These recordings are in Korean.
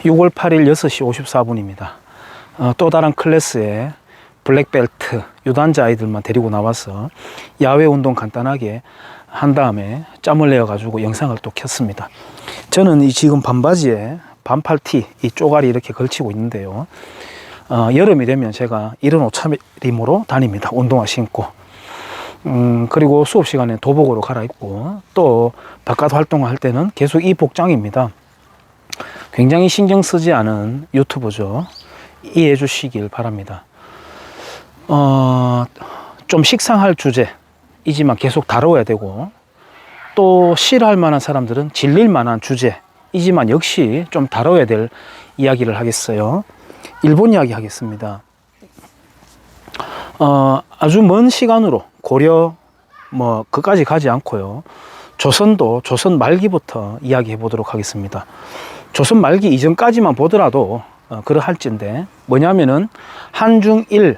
6월 8일 6시 54분입니다. 또 다른 클래스의 블랙벨트 유단자 아이들만 데리고 나와서 야외 운동 간단하게 한 다음에 짬을 내어 가지고 영상을 또 켰습니다. 저는 이 지금 반바지에 반팔티 이 쪼가리 이렇게 걸치고 있는데요. 여름이 되면 제가 이런 옷차림으로 다닙니다. 운동화 신고. 그리고 수업 시간에 도복으로 갈아입고 또 바깥 활동을 할 때는 계속 이 복장입니다. 굉장히 신경 쓰지 않은 유튜브죠. 이해해 주시길 바랍니다. 좀 식상할 주제이지만 계속 다뤄야 되고, 또 싫어할 만한 사람들은 질릴 만한 주제이지만 역시 좀 다뤄야 될 이야기를 하겠어요. 일본 이야기 하겠습니다. 아주 먼 시간으로 고려 그까지 가지 않고요. 조선 말기부터 이야기해 보도록 하겠습니다. 조선 말기 이전까지만 보더라도 그러할진데, 뭐냐면은 한중일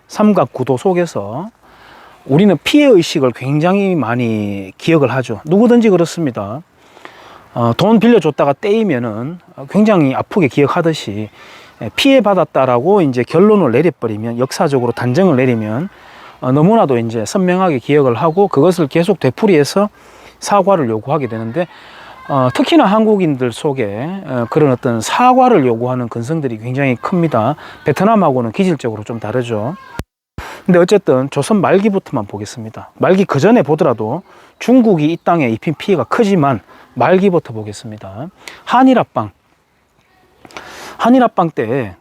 삼각구도 속에서 우리는 피해의식을 굉장히 많이 기억을 하죠. 누구든지 그렇습니다. 돈 빌려줬다가 떼이면은 굉장히 아프게 기억하듯이 피해받았다라고 이제 결론을 내려버리면, 역사적으로 단정을 내리면 너무나도 이제 선명하게 기억을 하고 그것을 계속 되풀이해서 사과를 요구하게 되는데, 특히나 한국인들 속에 그런 어떤 사과를 요구하는 근성들이 굉장히 큽니다. 베트남하고는 기질적으로 좀 다르죠. 근데 어쨌든 조선 말기부터만 보겠습니다. 말기 그 전에 보더라도 중국이 이 땅에 입힌 피해가 크지만 말기부터 보겠습니다. 한일합방 때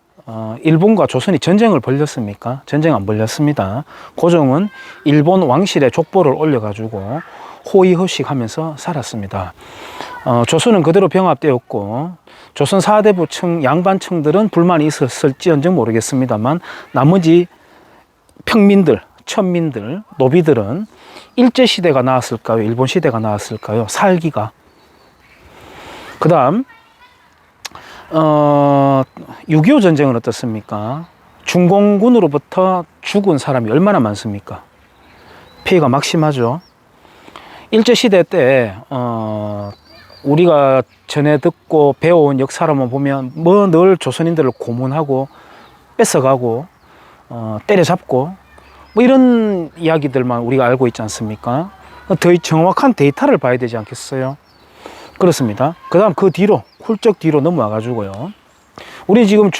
일본과 조선이 전쟁을 벌였습니까? 전쟁 안 벌였습니다. 고종은 일본 왕실에 족보를 올려가지고 호의호식 하면서 살았습니다. 조선은 그대로 병합되었고, 조선 사대부층 양반층들은 불만이 있었을지언정 모르겠습니다만, 나머지 평민들, 천민들, 노비들은 일제시대가 나왔을까요? 일본 시대가 나왔을까요? 살기가. 그 다음 6.25 전쟁은 어떻습니까? 중공군으로부터 죽은 사람이 얼마나 많습니까? 피해가 막심하죠. 일제시대 때 우리가 전에 듣고 배워온 역사로만 보면 늘 조선인들을 고문하고 뺏어가고 때려잡고 이런 이야기들만 우리가 알고 있지 않습니까? 더 정확한 데이터를 봐야 되지 않겠어요? 그렇습니다. 그 다음 그 뒤로 훌쩍 뒤로 넘어와 가지고요, 우리 지금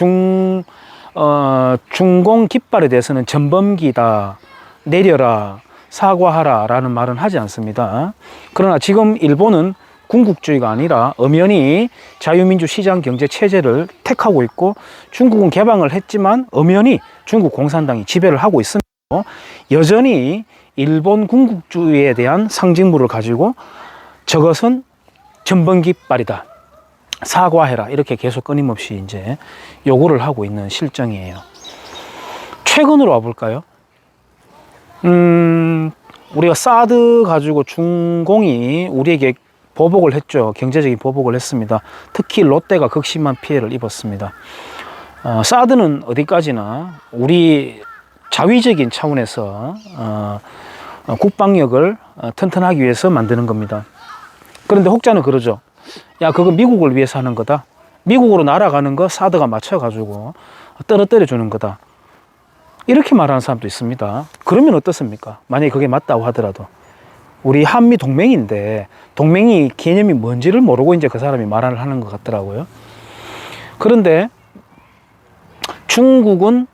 중공 깃발에 대해서는 전범기다, 내려라, 사과하라 라는 말은 하지 않습니다. 그러나 지금 일본은 군국주의가 아니라 엄연히 자유민주 시장 경제 체제를 택하고 있고, 중국은 개방을 했지만 엄연히 중국 공산당이 지배를 하고 있으며, 여전히 일본 군국주의에 대한 상징물을 가지고 저것은 전범깃발이다, 사과해라, 이렇게 계속 끊임없이 이제 요구를 하고 있는 실정이에요. 최근으로 와볼까요? 우리가 사드 가지고 중공이 우리에게 보복을 했죠. 경제적인 보복을 했습니다. 특히 롯데가 극심한 피해를 입었습니다. 사드는 어디까지나 우리 자위적인 차원에서 국방력을 튼튼하기 위해서 만드는 겁니다. 그런데 혹자는 그러죠. 야, 그거 미국을 위해서 하는 거다. 미국으로 날아가는 거 사드가 맞춰가지고 떨어뜨려 주는 거다. 이렇게 말하는 사람도 있습니다. 그러면 어떻습니까? 만약에 그게 맞다고 하더라도. 우리 한미 동맹인데 동맹이 개념이 뭔지를 모르고 이제 그 사람이 말을 하는 것 같더라고요. 그런데 중국은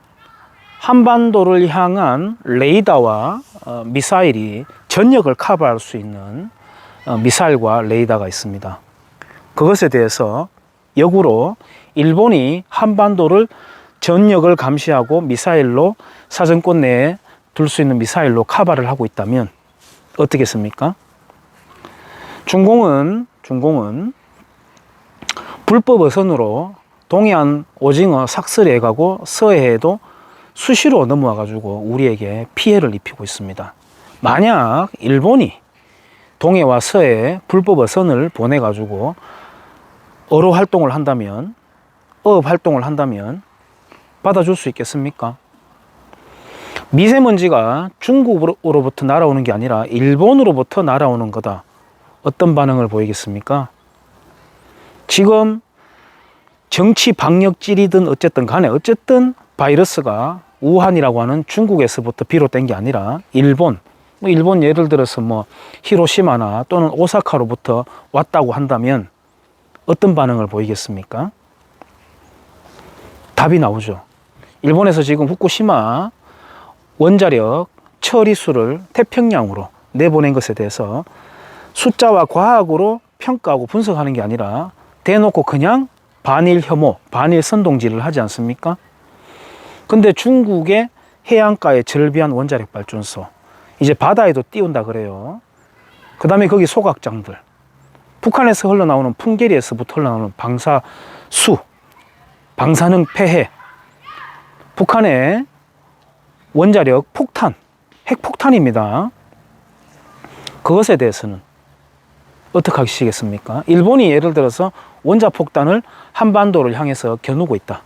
한반도를 향한 레이더와 미사일이 전역을 커버할 수 있는 미사일과 레이더가 있습니다. 그것에 대해서 역으로 일본이 한반도를 전역을 감시하고 미사일로 사정권 내에 둘 수 있는 미사일로 커버를 하고 있다면 어떻겠습니까? 중공은 불법 어선으로 동해안 오징어 삭슬해 가고 서해에도 수시로 넘어와 가지고 우리에게 피해를 입히고 있습니다. 만약 일본이 동해와 서해에 불법 어선을 보내 가지고 어업 활동을 한다면 받아줄 수 있겠습니까? 미세먼지가 중국으로부터 날아오는 게 아니라 일본으로부터 날아오는 거다. 어떤 반응을 보이겠습니까? 지금 정치 방역질이든 어쨌든 간에 어쨌든 바이러스가 우한이라고 하는 중국에서부터 비롯된 게 아니라 일본, 일본 예를 들어서 뭐 히로시마나 또는 오사카로부터 왔다고 한다면 어떤 반응을 보이겠습니까? 답이 나오죠. 일본에서 지금 후쿠시마 원자력 처리수를 태평양으로 내보낸 것에 대해서 숫자와 과학으로 평가하고 분석하는 게 아니라 대놓고 그냥 반일 혐오, 반일 선동질을 하지 않습니까? 근데 중국의 해안가에 절비한 원자력 발전소, 이제 바다에도 띄운다 그래요. 그 다음에 거기 소각장들, 북한에서 흘러나오는 풍계리에서부터 흘러나오는 방사수, 방사능 폐해, 북한의 원자력 폭탄, 핵폭탄입니다. 그것에 대해서는 어떻게 하시겠습니까? 일본이 예를 들어서 원자폭탄을 한반도를 향해서 겨누고 있다.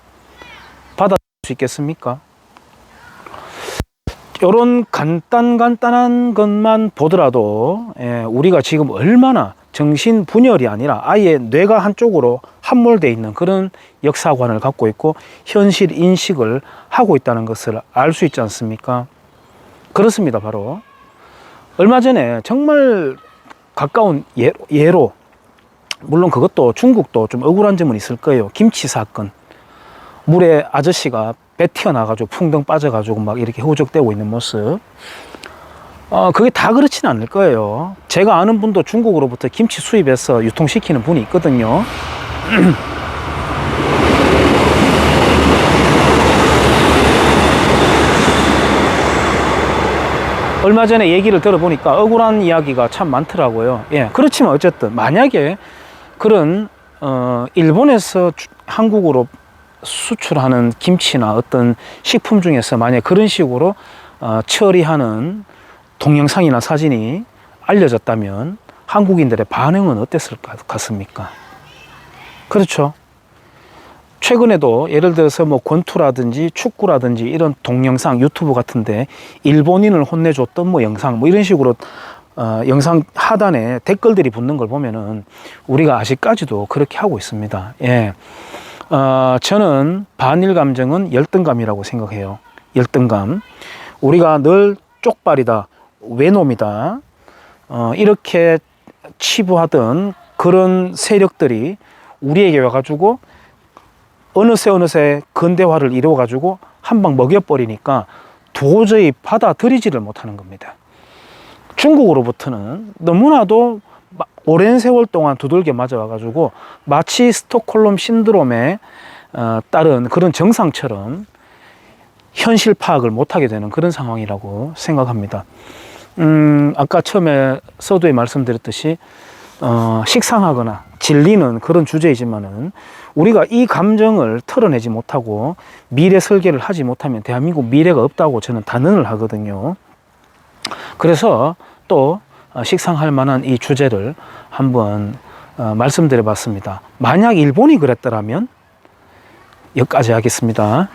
받아들일 수 있겠습니까? 이런 간단한 것만 보더라도 우리가 지금 얼마나 정신분열이 아니라 아예 뇌가 한쪽으로 함몰되어 있는 그런 역사관을 갖고 있고 현실 인식을 하고 있다는 것을 알 수 있지 않습니까? 그렇습니다. 바로 얼마 전에 정말 가까운 예로, 물론 그것도 중국도 좀 억울한 점은 있을 거예요. 김치 사건, 물에 아저씨가 배 튀어나가지고 풍덩 빠져가지고 막 이렇게 허우적대고 있는 모습, 그게 다 그렇지는 않을 거예요. 제가 아는 분도 중국으로부터 김치 수입해서 유통시키는 분이 있거든요. 얼마 전에 얘기를 들어보니까 억울한 이야기가 참 많더라고요. 예, 그렇지만 어쨌든 만약에 그런 일본에서 한국으로 수출하는 김치나 어떤 식품 중에서 만약 그런 식으로 처리하는 동영상이나 사진이 알려졌다면 한국인들의 반응은 어땠을 것 같습니까? 그렇죠. 최근에도 예를 들어서 뭐 권투라든지 축구라든지 이런 동영상 유튜브 같은데 일본인을 혼내줬던 뭐 영상 뭐 이런 식으로 영상 하단에 댓글들이 붙는 걸 보면은 우리가 아직까지도 그렇게 하고 있습니다. 예. 저는 반일 감정은 열등감이라고 생각해요. 열등감. 우리가 늘 쪽발이다, 외놈이다, 이렇게 치부하던 그런 세력들이 우리에게 와가지고 어느새 근대화를 이루어가지고 한 방 먹여버리니까 도저히 받아들이지를 못하는 겁니다. 중국으로부터는 너무나도 오랜 세월 동안 두들겨 맞아와가지고 마치 스톡홀름 신드롬에 따른 그런 정상처럼 현실 파악을 못하게 되는 그런 상황이라고 생각합니다. 아까 처음에 서두에 말씀드렸듯이 식상하거나 질리는 그런 주제이지만은 우리가 이 감정을 털어내지 못하고 미래 설계를 하지 못하면 대한민국 미래가 없다고 저는 단언을 하거든요. 그래서 또 식상할 만한 이 주제를 한번 말씀드려 봤습니다. 만약 일본이 그랬더라면 여기까지 하겠습니다.